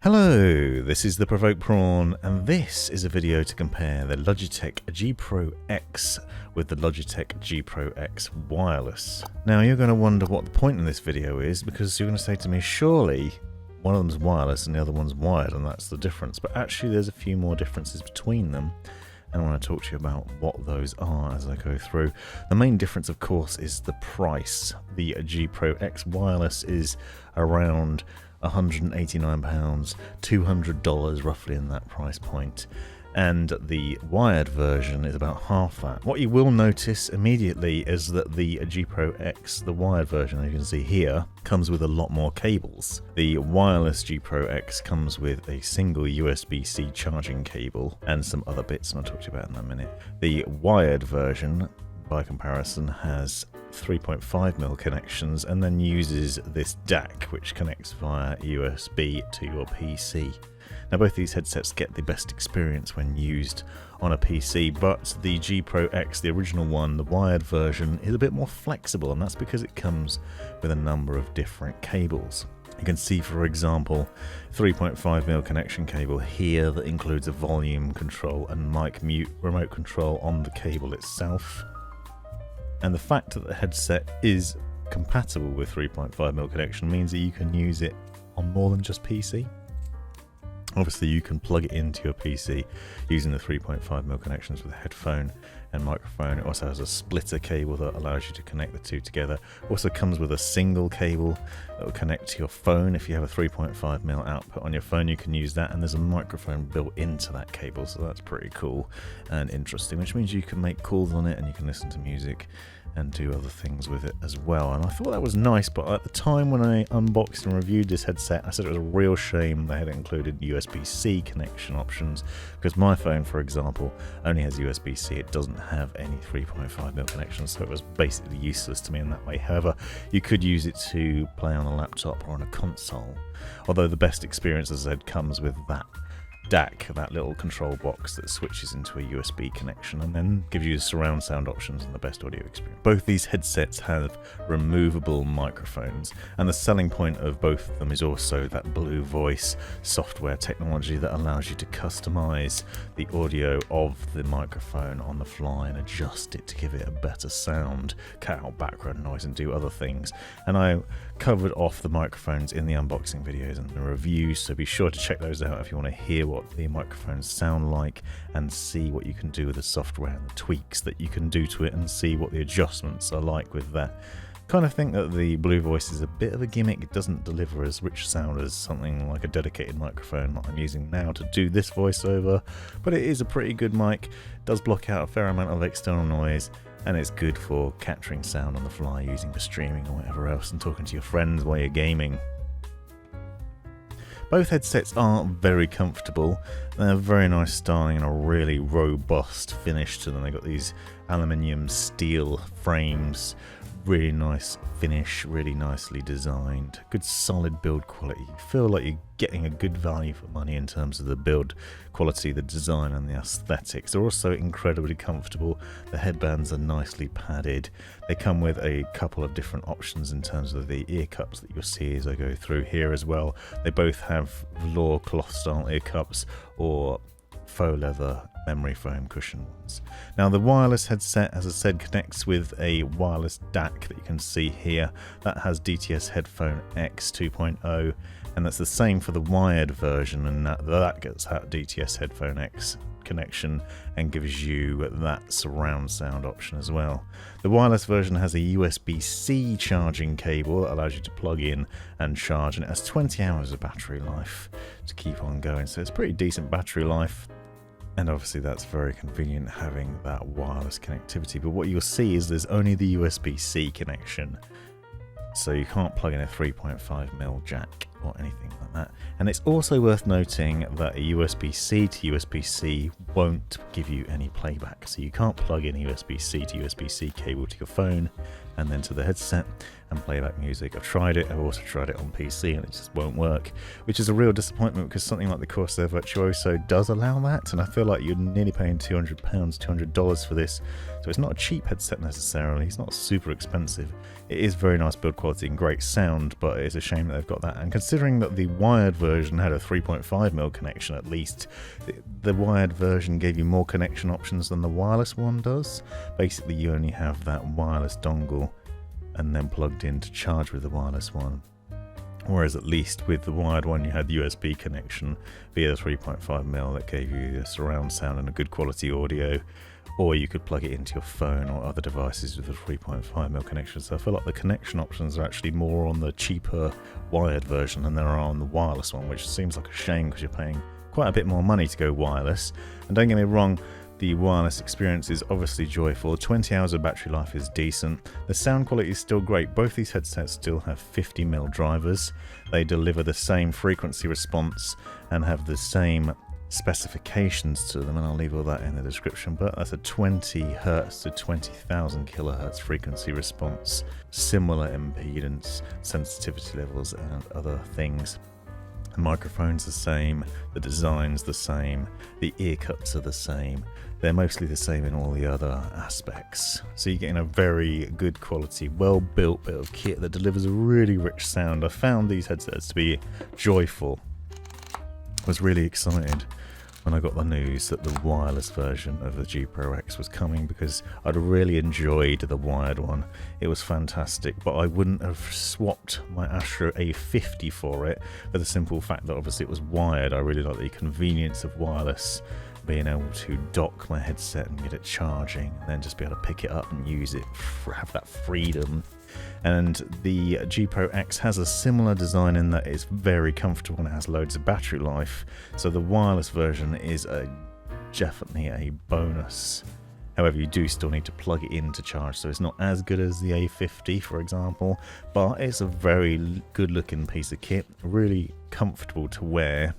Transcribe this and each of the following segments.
Hello, this is the Provoked Prawn, and this is a video to compare the Logitech G Pro X with the Logitech G Pro X wireless. Now you're going to wonder what the point in this video is, because you're going to say to me, surely one of them's wireless and the other one's wired, and that's the difference. But actually there's a few more differences between them, and I want to talk to you about what those are as I go through. The main difference, of course, is the price. The G Pro X wireless is around £189, $200 roughly in that price point, and the wired version is about half that. What you will notice immediately is that the G Pro X, the wired version, as you can see here, comes with a lot more cables. The wireless G Pro X comes with a single USB-C charging cable and some other bits, and I'll talk to you about in a minute. The wired version, by comparison, has 3.5mm connections and then uses this DAC, which connects via USB to your PC. Now both these headsets get the best experience when used on a PC, but the G Pro X, the original one, the wired version, is a bit more flexible, and that's because it comes with a number of different cables. You can see, for example, 3.5mm connection cable here that includes a volume control and mic mute remote control on the cable itself. And the fact that the headset is compatible with 3.5mm connection means that you can use it on more than just PC. Obviously you can plug it into your PC using the 3.5mm connections with a headphone and microphone. It also has a splitter cable that allows you to connect the two together. Also comes with a single cable that will connect to your phone. If you have a 3.5mm output on your phone, you can use that, and there's a microphone built into that cable, so that's pretty cool and interesting, which means you can make calls on it and you can listen to music and do other things with it as well. And I thought that was nice, but at the time when I unboxed and reviewed this headset, I said it was a real shame they had included USB-C connection options, because my phone, for example, only has USB-C. It doesn't have any 3.5mm connections, so it was basically useless to me in that way. However, you could use it to play on a laptop or on a console, although the best experience, as I said, comes with that DAC, that little control box that switches into a USB connection and then gives you surround sound options and the best audio experience. Both these headsets have removable microphones, and the selling point of both of them is also that Blue Voice software technology that allows you to customize the audio of the microphone on the fly and adjust it to give it a better sound, cut out background noise and do other things. And I covered off the microphones in the unboxing videos and the reviews, so be sure to check those out if you want to hear what the microphones sound like and see what you can do with the software and the tweaks that you can do to it, and see what the adjustments are like with that. Kind of think that the Blue Voice is a bit of a gimmick. It doesn't deliver as rich sound as something like a dedicated microphone that I'm using now to do this voiceover, but it is a pretty good mic. It does block out a fair amount of external noise, and it's good for capturing sound on the fly, using for streaming or whatever else, and talking to your friends while you're gaming. Both headsets are very comfortable. They're very nice styling and a really robust finish to them. They've got these aluminium steel frames, really nice finish, really nicely designed, good solid build quality. You feel like you're getting a good value for money in terms of the build quality, the design and the aesthetics. They're also incredibly comfortable. The headbands are nicely padded. They come with a couple of different options in terms of the ear cups that you'll see as I go through here as well. They both have velour cloth style ear cups or faux leather memory foam cushion ones. Now the wireless headset, as I said, connects with a wireless DAC that you can see here. That has DTS Headphone X 2.0, and that's the same for the wired version, and that gets that DTS Headphone X connection and gives you that surround sound option as well. The wireless version has a USB-C charging cable that allows you to plug in and charge, and it has 20 hours of battery life to keep on going, so it's pretty decent battery life. And obviously that's very convenient having that wireless connectivity. But what you'll see is there's only the USB-C connection, so you can't plug in a 3.5mm jack or anything like that. And it's also worth noting that a USB-C to USB-C won't give you any playback, so you can't plug in USB-C to USB-C cable to your phone and then to the headset and play back music. I've tried it, I've also tried it on PC, and it just won't work, which is a real disappointment, because something like the Corsair Virtuoso does allow that, and I feel like you're nearly paying £200, $200 for this, so it's not a cheap headset necessarily, it's not super expensive. It is very nice build quality and great sound, but it's a shame that they've got that, and considering considering that the wired version had a 3.5mm connection at least, the wired version gave you more connection options than the wireless one does. Basically, you only have that wireless dongle and then plugged in to charge with the wireless one. Whereas at least with the wired one you had the USB connection via the 3.5mm that gave you the surround sound and a good quality audio, or you could plug it into your phone or other devices with a 3.5mm connection. So I feel like the connection options are actually more on the cheaper wired version than there are on the wireless one, which seems like a shame because you're paying quite a bit more money to go wireless. And don't get me wrong, the wireless experience is obviously joyful. 20 hours of battery life is decent. The sound quality is still great. Both these headsets still have 50mm drivers. They deliver the same frequency response and have the same specifications to them, and I'll leave all that in the description. But that's a 20 Hz to 20,000 kHz frequency response, similar impedance, sensitivity levels, and other things. The microphone's the same, the design's the same, the ear cups are the same. They're mostly the same in all the other aspects. So you're getting a very good quality, well-built bit of kit that delivers a really rich sound. I found these headsets to be joyful. I was really excited when I got the news that the wireless version of the G Pro X was coming, because I'd really enjoyed the wired one. It was fantastic, but I wouldn't have swapped my Astro A50 for it for the simple fact that obviously it was wired. I really like the convenience of wireless, being able to dock my headset and get it charging and then just be able to pick it up and use it, have that freedom. And the G Pro X has a similar design in that it's very comfortable and it has loads of battery life, so the wireless version is definitely a bonus. However, you do still need to plug it in to charge, so it's not as good as the A50 for example, but it's a very good looking piece of kit, really comfortable to wear,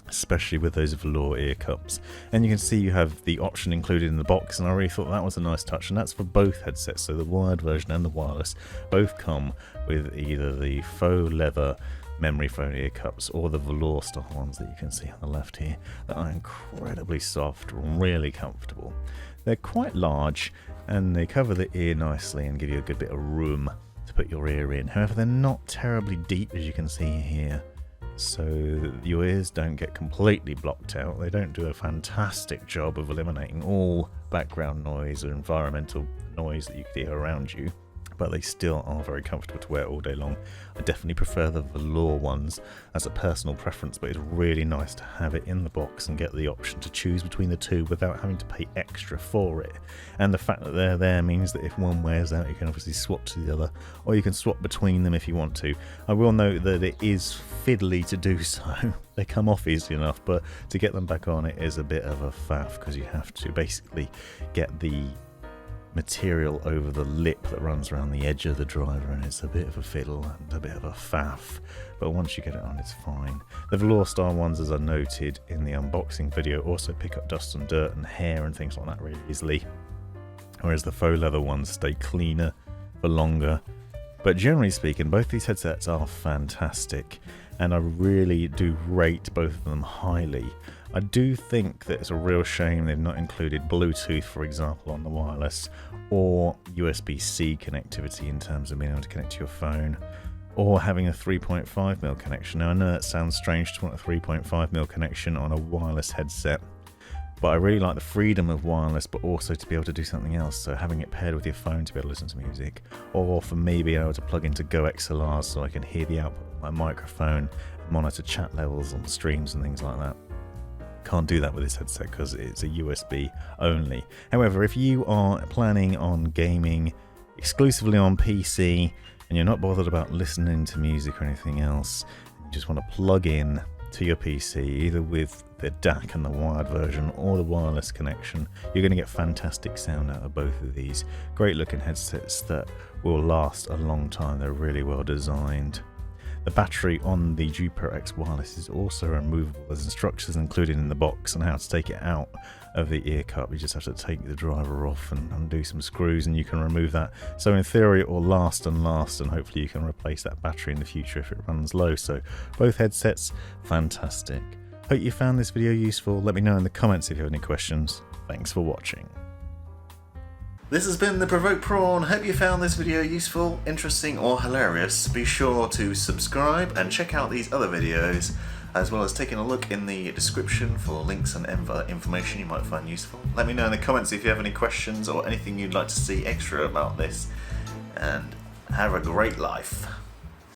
especially with those velour ear cups. And you can see you have the option included in the box, and I really thought that was a nice touch, and that's for both headsets. So the wired version and the wireless both come with either the faux leather memory foam ear cups or the velour style ones that you can see on the left here that are incredibly soft, really comfortable. They're quite large and they cover the ear nicely and give you a good bit of room to put your ear in. However, they're not terribly deep, as you can see here, so your ears don't get completely blocked out. They don't do a fantastic job of eliminating all background noise or environmental noise that you could hear around you, but they still are very comfortable to wear all day long. I definitely prefer the velour ones as a personal preference, but it's really nice to have it in the box and get the option to choose between the two without having to pay extra for it. And the fact that they're there means that if one wears out, you can obviously swap to the other, or you can swap between them if you want to. I will note that it is fiddly to do so. They come off easy enough, but to get them back on, it is a bit of a faff, because you have to basically get the material over the lip that runs around the edge of the driver, and it's a bit of a fiddle and a bit of a faff, but once you get it on, it's fine. The velour style ones, as I noted in the unboxing video, also pick up dust and dirt and hair and things like that really easily, whereas the faux leather ones stay cleaner for longer. But generally speaking, both these headsets are fantastic, and I really do rate both of them highly. I do think that it's a real shame they've not included Bluetooth, for example, on the wireless, or USB-C connectivity in terms of being able to connect to your phone, or having a 3.5mm connection. Now, I know that sounds strange to want a 3.5mm connection on a wireless headset, but I really like the freedom of wireless, but also to be able to do something else. So having it paired with your phone to be able to listen to music, or for me being able to plug into Go XLRs so I can hear the output of my microphone, monitor chat levels on streams and things like that. Can't do that with this headset because it's a USB only. However, if you are planning on gaming exclusively on PC and you're not bothered about listening to music or anything else, and you just want to plug in to your PC either with the DAC and the wired version or the wireless connection, you're going to get fantastic sound out of both of these. Great looking headsets that will last a long time. They're really well designed. The battery on the G Pro X wireless is also removable. There's instructions included in the box on how to take it out of the ear cup. You just have to take the driver off and undo some screws and you can remove that. So in theory it will last and last, and hopefully you can replace that battery in the future if it runs low. So both headsets, fantastic. Hope you found this video useful. Let me know in the comments if you have any questions. Thanks for watching. This has been the Provoked Prawn. Hope you found this video useful, interesting or hilarious. Be sure to subscribe and check out these other videos, as well as taking a look in the description for links and other information you might find useful. Let me know in the comments if you have any questions or anything you'd like to see extra about this, and have a great life.